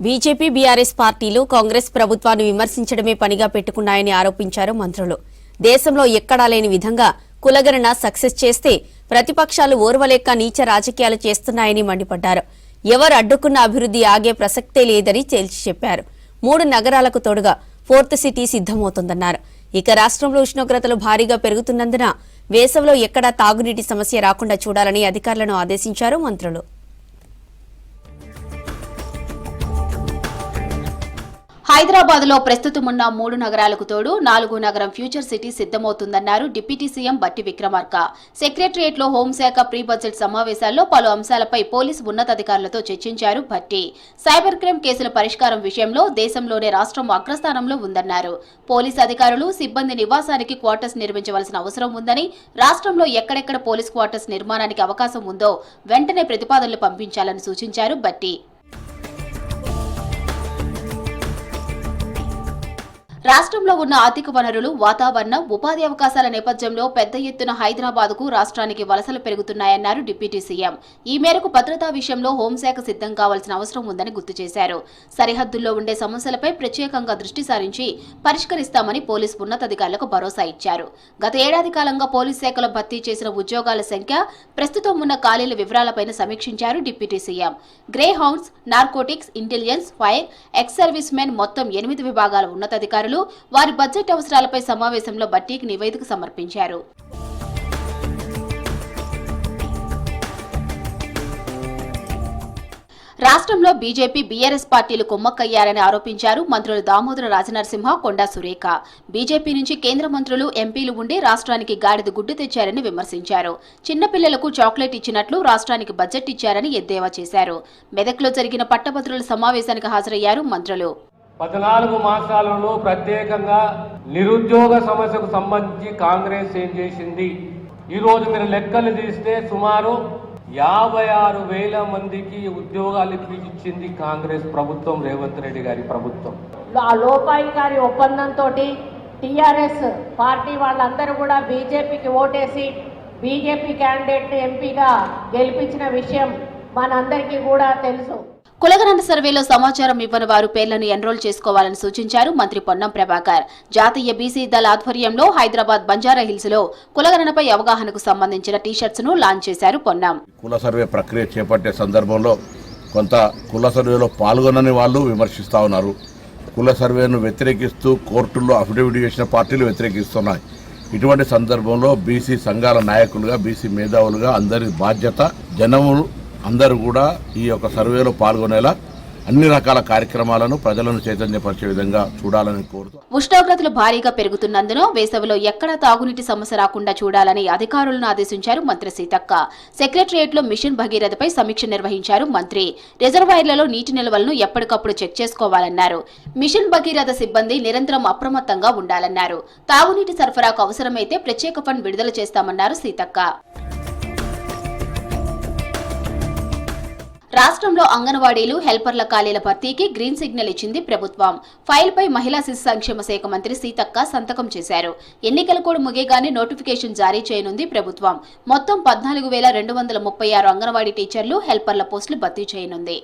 BJP BRS పార్టీలు కాంగ్రెస్ ప్రభుత్వాన్ని విమర్శించడమే పనిగా పెట్టుకున్నాయని ఆరోపించారు మంత్రులు. దేశంలో ఎక్కడా లేని విధంగా కులగణన సక్సెస్ చేస్తే ప్రతిపక్షాలు ఓర్వలేక నీచ రాజకీయాలు చేస్తున్నాయని మండిపడ్డారు. ఎవరు అడ్డుకున్న అభివృద్ధి ఆగే ప్రసక్తే లేదని తేల్చి చెప్పారు. 3 నగరాలకు తోడుగా 4th సిటీ సిద్దమవుతోందన్నారు. ఇక రాష్ట్రంలో ఉష్ణోగ్రతలు భారీగా పెరుగుతున్నందున వేసవిలో ఎక్కడా తాగునీటి సమస్య రాకుండా చూడాలని అధికారులను ఆదేశించారు మంత్రులు. హైదరాబాద్ లో ప్రస్తుతం ఉన్న 3 నగరాలకు తోడు 4వ నగరం ఫ్యూచర్ సిటీ సిద్దమవుతుందన్నారు డిప్యూటీ సీఎం బట్టి విక్రమార్క. సెక్రటరియట్ లో హోంశాఖ ప్రీ బడ్జెట్ సమావేశాల్లో పలు అంశాలపై పోలీసు ఉన్నతాధికారులతో చర్చించారు భట్టి. సైబర్ క్రైమ్ కేసుల పరిష్కారం విషయంలో దేశంలోనే రాష్ట్రం అగ్రస్థానంలో ఉందన్నారు. పోలీసు అధికారులు సిబ్బంది నివాసానికి క్వార్టర్స్ నిర్మించవలసిన అవసరం ఉందని, రాష్ట్రంలో ఎక్కడెక్కడ పోలీస్ క్వార్టర్స్ నిర్మాణానికి అవకాశం ఉందో వెంటనే ప్రతిపాదనలు పంపించాలని సూచించారు భట్టి. రాష్ట్రంలో ఉన్న ఆర్థిక వనరులు, వాతావరణం, ఉపాధి అవకాశాల నేపథ్యంలో పెద్ద ఎత్తున హైదరాబాద్ కు రాష్ట్రానికి వలసలు పెరుగుతున్నాయన్నారు డిప్యూటీ సీఎం. ఈ మేరకు భద్రతా విషయంలో హోంశాఖ సిద్ధం కావాల్సిన అవసరం ఉందని గుర్తు చేశారు. సరిహద్దుల్లో ఉండే సమస్యలపై ప్రత్యేకంగా దృష్టి సారించి పరిష్కరిస్తామని పోలీసు ఉన్నతాధికారులకు భరోసా ఇచ్చారు. గత ఏడాది కాలంగా పోలీస్ శాఖలో భర్తీ చేసిన ఉద్యోగాల సంఖ్య, ప్రస్తుతం ఉన్న ఖాళీల వివరాలపై సమీక్షించారు deputy CM. Grey hounds, narcotics, intelligence, fire, ex service men మొత్తం 8 విభాగాల ఉన్నతాధికారులు వారి బడ్జెట్ అవసరాలపై సమావేశంలో భట్టీకి నివేదిక సమర్పించారు. రాష్ట్రంలో బీజేపీ బీఆర్ఎస్ పార్టీలు కుమ్మక్కయ్యారని ఆరోపించారు మంత్రులు దామోదర రాజనరసింహ, కొండా సురేఖ. బీజేపీ నుంచి కేంద్ర మంత్రులు, ఎంపీలు ఉండి రాష్ట్రానికి గాడిద గుడ్డు తెచ్చారని విమర్శించారు. చిన్నపిల్లలకు చాక్లెట్ ఇచ్చినట్లు రాష్ట్రానికి బడ్జెట్ ఇచ్చారని ఎద్దేవా చేశారు. మెదక్లో జరిగిన పట్టభద్రుల సమావేశానికి హాజరయ్యారు మంత్రులు. 14 మాసాలలో ప్రత్యేకంగా నిరుద్యోగ సమస్యకు సంబంధించి కాంగ్రెస్ ఏం చేసింది? ఈరోజు మీరు లెక్కలు తీస్తే సుమారు 56,000 మందికి ఉద్యోగాలు ఇప్పించింది కాంగ్రెస్ ప్రభుత్వం, రేవంత్ రెడ్డి గారి ప్రభుత్వం. ఆ లోపాయికారి ఒప్పందంతో టీఆర్ఎస్ పార్టీ వాళ్ళందరూ కూడా బీజేపీకి ఓటేసి బీజేపీ క్యాండిడేట్ ఎంపీగా గెలిపించిన విషయం మనందరికీ కూడా తెలుసు. కులగణన సర్వేలో సమాచారం ఇవ్వని వారు పేర్లను ఎన్రోల్ చేసుకోవాలని సూచించారు మంత్రి పొన్నం ప్రభాకర్. జాతీయ బీసీ దళ ఆధ్వర్యంలో హైదరాబాద్ బంజారా హిల్స్ లో కులగణనపై అవగాహనకు సంబంధించిన టీషర్ట్స్ ను లాంచ్ చేశారు పొన్నం. కుల సర్వే ప్రక్రియ చేపట్టే సందర్భంలో కొంత కుల సర్వేలో పాల్గొనని వాళ్ళు విమర్శిస్తా ఉన్నారు. కుల సర్వేను వ్యతిరేకిస్తూ కోర్టుల్లో అఫిడవిట్ చేసిన పార్టీలు వ్యతిరేకిస్తున్నాయి. ఇటువంటి సందర్భంలో బీసీ సంఘాల నాయకులుగా, బీసీ మేధావులుగా అందరి బాధ్యత జనములు అందరూ కూడా ఈ యొక్క సర్వేలో పాల్గొనేలా అన్ని రకాల కార్యక్రమాలను ప్రజలను చైతన్యపరిచే విధంగా చూడాలని కోరుతూ, ఉష్ణోగ్రతలు భారీగా పెరుగుతున్నందున వేసవిలో ఎక్కడా తాగునీటి సమస్య రాకుండా చూడాలని అధికారులను ఆదేశించారు మంత్రి సీతక్క. సెక్రటరియట్ లో మిషన్ భగీరథపై సమీక్ష నిర్వహించారు మంత్రి. రిజర్వాయర్లలో నీటి నిల్వలను ఎప్పటికప్పుడు చెక్ చేసుకోవాలన్నారు. మిషన్ భగీరథ సిబ్బంది నిరంతరం అప్రమత్తంగా ఉండాలన్నారు. తాగునీటి సరఫరాకు అవసరమైతే ప్రత్యేక ఫండ్ విడుదల చేస్తామన్నారు సీతక్క. రాష్ట్రంలో అంగన్వాడీలు, హెల్పర్ల ఖాళీల భర్తీకి గ్రీన్ సిగ్నల్ ఇచ్చింది ప్రభుత్వం. ఫైల్పై మహిళా శిశు సంక్షేమ శాఖ మంత్రి సీతక్క సంతకం చేశారు. ఎన్నికల కోడ్ ముగియగానే నోటిఫికేషన్ జారీ చేయనుంది ప్రభుత్వం. మొత్తం 14,236 అంగన్వాడీ టీచర్లు, హెల్పర్ల పోస్టులు భర్తీ చేయనుంది.